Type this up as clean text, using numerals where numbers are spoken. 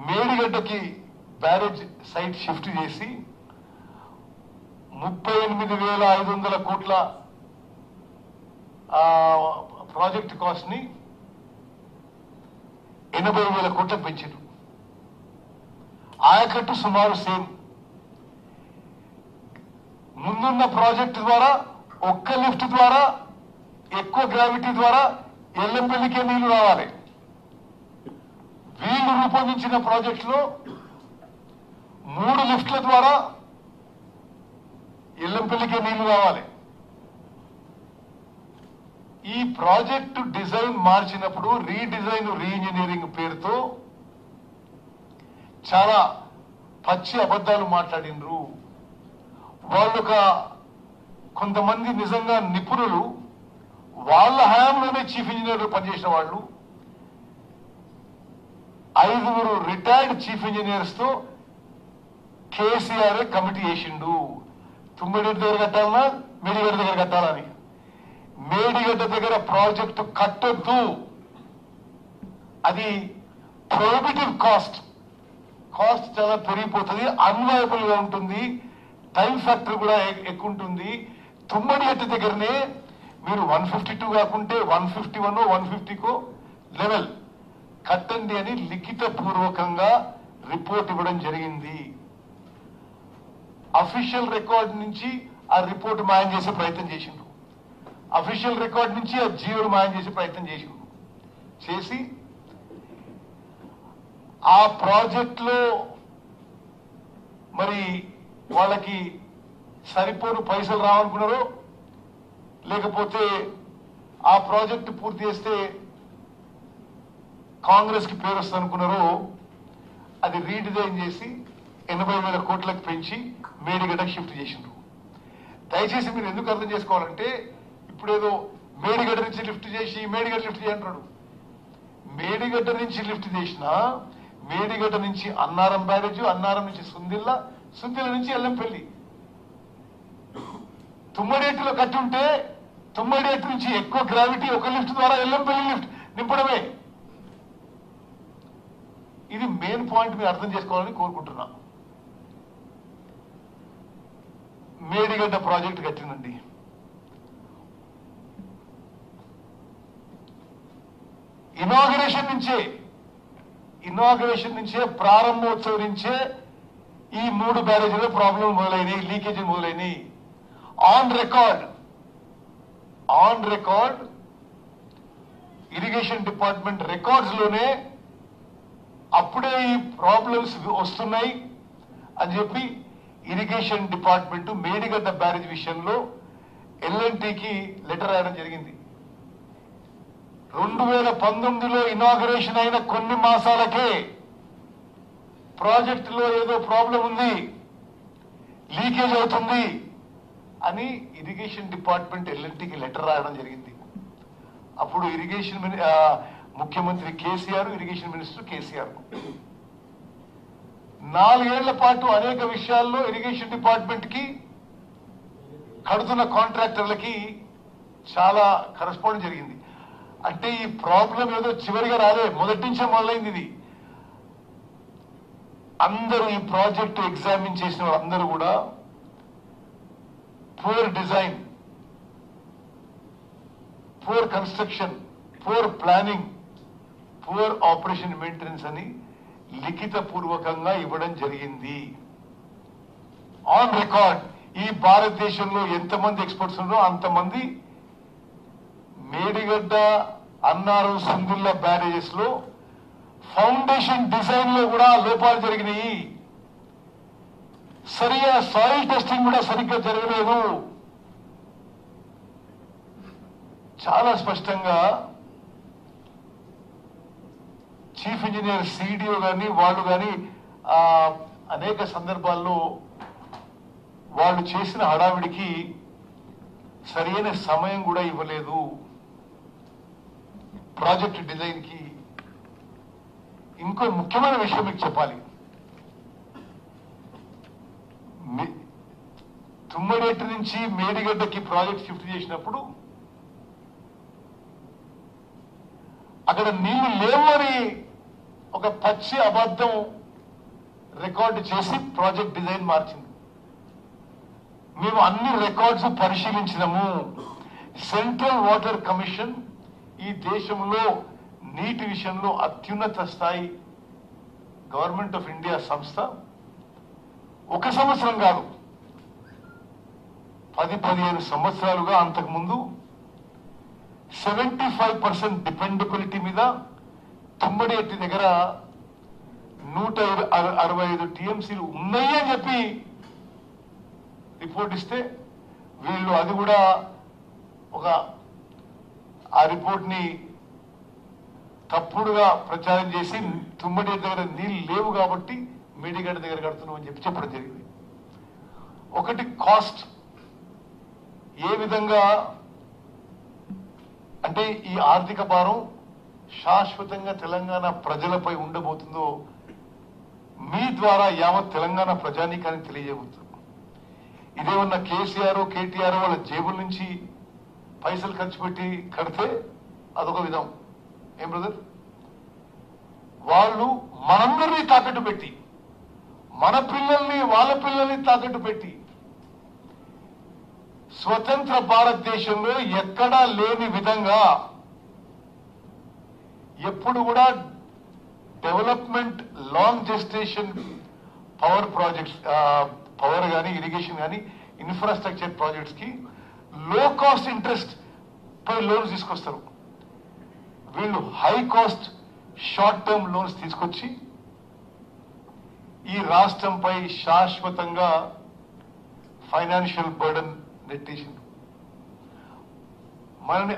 మేడిగడ్డకి barrage site shift చేసి 38,500 కోట్ల project cost ని 80,000 కోట్లకు పెంచారు. ఆయకట్టు సుమారు సేమ్. ముందున్న ప్రాజెక్టు ద్వారా ఒక్క లిఫ్ట్ ద్వారా ఎక్కువ గ్రావిటీ ద్వారా ఎల్లంపల్లికే నీళ్లు రావాలి. వీళ్ళు రూపొందించిన ప్రాజెక్టులో 3 లిఫ్ట్ల ద్వారా ఎల్లంపల్లికే నీళ్లు రావాలి. ఈ ప్రాజెక్టు డిజైన్ మార్చినప్పుడు రీడిజైన్ రీఇంజనీరింగ్ పేరుతో చాలా పచ్చి అబద్ధాలు మాట్లాడినరు. వాళ్ళొక కొంతమంది నిజంగా నిపుణులు వాళ్ళ హయాంలోనే చీఫ్ ఇంజనీర్లు పనిచేసిన వాళ్ళు 5 రిటైర్డ్ చీఫ్ ఇంజనీర్స్ తో కేసీఆర్ కమిటీ చేసిండు. తుమ్మిడి దగ్గర కట్టాలన్నా మేడిగడ్డ దగ్గర కట్టాలని. మేడిగడ్డ దగ్గర ప్రాజెక్టు కట్టొద్దు, అది ప్రొహిబిటివ్ కాస్ట్ చాలా పెరిగిపోతుంది, అన్వయబుల్ గా ఉంటుంది, టైం ఫ్యాక్టర్ కూడా ఎక్కువ ఉంటుంది. తుమ్మడిగట్ట దగ్గరనే మీరు 152 కాకుంటే 151 150కో లెవెల్ కట్టండి అని లిఖిత పూర్వకంగా రిపోర్ట్ ఇవ్వడం జరిగింది. అఫీషియల్ రికార్డ్ నుంచి ఆ రిపోర్ట్ మాయం చేసే ప్రయత్నం చేసిండ్రు. అఫీషియల్ రికార్డ్ నుంచి ఆ జీవోలు మాయం చేసే ప్రయత్నం చేసి ఆ ప్రాజెక్టులో మరి వాళ్ళకి సరిపోను పైసలు రావనుకున్నారో లేకపోతే ఆ ప్రాజెక్టు పూర్తి చేస్తే కాంగ్రెస్ కి పేరు వస్తుంది అనుకున్నారో అది రీడిజైన్ చేసి 80,000 కోట్లకు పెంచి మేడిగడ్డకు షిఫ్ట్ చేసిండ్రు. దయచేసి మీరు ఎందుకు అర్థం చేసుకోవాలంటే ఇప్పుడేదో మేడిగడ్డ నుంచి లిఫ్ట్ చేసి మేడిగడ్డ లిఫ్ట్ చేయంటున్నాడు. మేడిగడ్డ నుంచి లిఫ్ట్ చేసినా మేడిగడ్డ నుంచి అన్నారం బ్యారేజ్, అన్నారం నుంచి సుందిల్ల నుంచి ఎల్లంపల్లి. తుమ్మడేట్టులో కట్టి ఉంటే తుమ్మడేట్టు నుంచి ఎక్కువ గ్రావిటీ ఒక లిఫ్ట్ ద్వారా ఎల్లంపల్లి లిఫ్ట్ నింపడమే. ఇది మెయిన్ పాయింట్ మీరు అర్థం చేసుకోవాలని కోరుకుంటున్నా. మేడిగడ్డ ప్రాజెక్ట్ కట్టినండి. ఇనాగరేషన్ నుంచే ప్రారంభోత్సవం నుంచే ఈ 3 బ్యారేజీలో ప్రాబ్లం మొదలైనవి, లీకేజీ మొదలైనవి. On record irrigation department records లోనే అప్పుడే ఈ ప్రాబ్లమ్స్ వస్తున్నాయి అని చెప్పి ఇరిగేషన్ డిపార్ట్మెంట్ మేడిగడ్డ బ్యారేజ్ విషయంలో ఎల్ఎన్టీకి లెటర్ రాయడం జరిగింది. 2019లో ఇనాగరేషన్ అయిన కొన్ని మాసాలకే ప్రాజెక్టులో ఏదో ప్రాబ్లం ఉంది, లీకేజ్ అవుతుంది అని ఇరిగేషన్ డిపార్ట్మెంట్ ఎల్ఎన్టీకి లెటర్ రాయడం జరిగింది. అప్పుడు ఇరిగేషన్ ముఖ్యమంత్రి కేసీఆర్, ఇరిగేషన్ మినిస్టర్ కేసీఆర్ 4 ఏళ్ల పాటు అనేక విషయాల్లో ఇరిగేషన్ డిపార్ట్మెంట్ కి కడుతున్న కాంట్రాక్టర్లకి చాలా కరెస్పాండ్ జరిగింది. అంటే ఈ ప్రాబ్లం ఏదో చివరిగా రాలే, మొదటి నుంచే మొదలైంది. ఇది అందరూ ఈ ప్రాజెక్టు ఎగ్జామిన్ చేసిన వాళ్ళందరూ కూడా poor design, poor construction, poor planning, poor operation maintenance అని లిఖిత పూర్వకంగా ఇవ్వడం జరిగింది. ఆన్ రికార్డ్ ఈ భారతదేశంలో ఎంతమంది ఎక్స్పర్ట్స్ ఉన్నారో అంతమంది మేడిగడ్డ, అన్నారం, సుందిల్ల బ్యారేజెస్ లో ఫౌండేషన్ డిజైన్ లో కూడా లోపాలు జరిగినాయి. సరిగా సాయిల్ టెస్టింగ్ కూడా సరిగ్గా జరగలేదు. చాలా స్పష్టంగా చీఫ్ ఇంజనీర్ సిడిఓ కానీ వాళ్ళు కానీ అనేక సందర్భాల్లో వాళ్ళు చేసిన హడావిడికి సరైన సమయం కూడా ఇవ్వలేదు. ప్రాజెక్ట్ డిజైన్ కి ఇంకో ముఖ్యమైన విషయం మీకు చెప్పాలి. తుమ్మడేట్టు నుంచి మేడిగడ్డకి ప్రాజెక్ట్ షిఫ్ట్ చేసినప్పుడు అక్కడ నీళ్లు లేవు అని ఒక పచ్చి అబద్ధం రికార్డు చేసి ప్రాజెక్ట్ డిజైన్ మార్చింది. మేము అన్ని రికార్డ్స్ పరిశీలించినాము. సెంట్రల్ వాటర్ కమిషన్ ఈ దేశంలో నీటి విషయంలో అత్యున్నత స్థాయి గవర్నమెంట్ ఆఫ్ ఇండియా సంస్థ. ఒక సంవత్సరం కాదు, 10-15 సంవత్సరాలుగా అంతకుముందు 75% డిపెండబిలిటీ మీద తుమ్మడి ఎట్టి దగ్గర 165 టీఎంసీలు ఉన్నాయి అని చెప్పి రిపోర్ట్ ఇస్తే వీళ్ళు అది కూడా ఆ రిపోర్ట్ ని తప్పుడుగా ప్రచారం చేసి తుమ్మడి దగ్గర నీళ్ళు లేవు కాబట్టి మేడిగడ్డ దగ్గర కడుతున్నాం అని చెప్పి చెప్పడం జరిగింది. ఒకటి కాస్ట్ ఏ విధంగా అంటే ఈ ఆర్థిక భారం శాశ్వతంగా తెలంగాణ ప్రజలపై ఉండబోతుందో మీ ద్వారా యావత్ తెలంగాణ ప్రజానీకానికి తెలియజేయబోతుంది. ఇదేమన్నా కేసీఆర్ కేటీఆర్ వాళ్ళ జేబుల నుంచి పైసలు ఖర్చు పెట్టి కడితే అదొక విధం. ఏం బ్రదర్, వాళ్ళు మనందరినీ తాకట్టు పెట్టి, మన పిల్లల్ని వాళ్ళ పిల్లల్ని తాకట్టు పెట్టి స్వతంత్ర భారతదేశంలో ఎక్కడా లేని విధంగా ఎప్పుడు కూడా development long gestation power projects, power కానీ ఇరిగేషన్ కానీ ఇన్ఫ్రాస్ట్రక్చర్ ప్రాజెక్ట్స్ కి లో కాస్ట్ ఇంట్రెస్ట్ పై లోన్స్ తీసుకొస్తారు. వీళ్ళు high cost short term loans తీసుకొచ్చి ఈ రాష్ట్రంపై శాశ్వతంగా ఫైనాన్షియల్ బర్డన్ నెట్టేసింది. మనని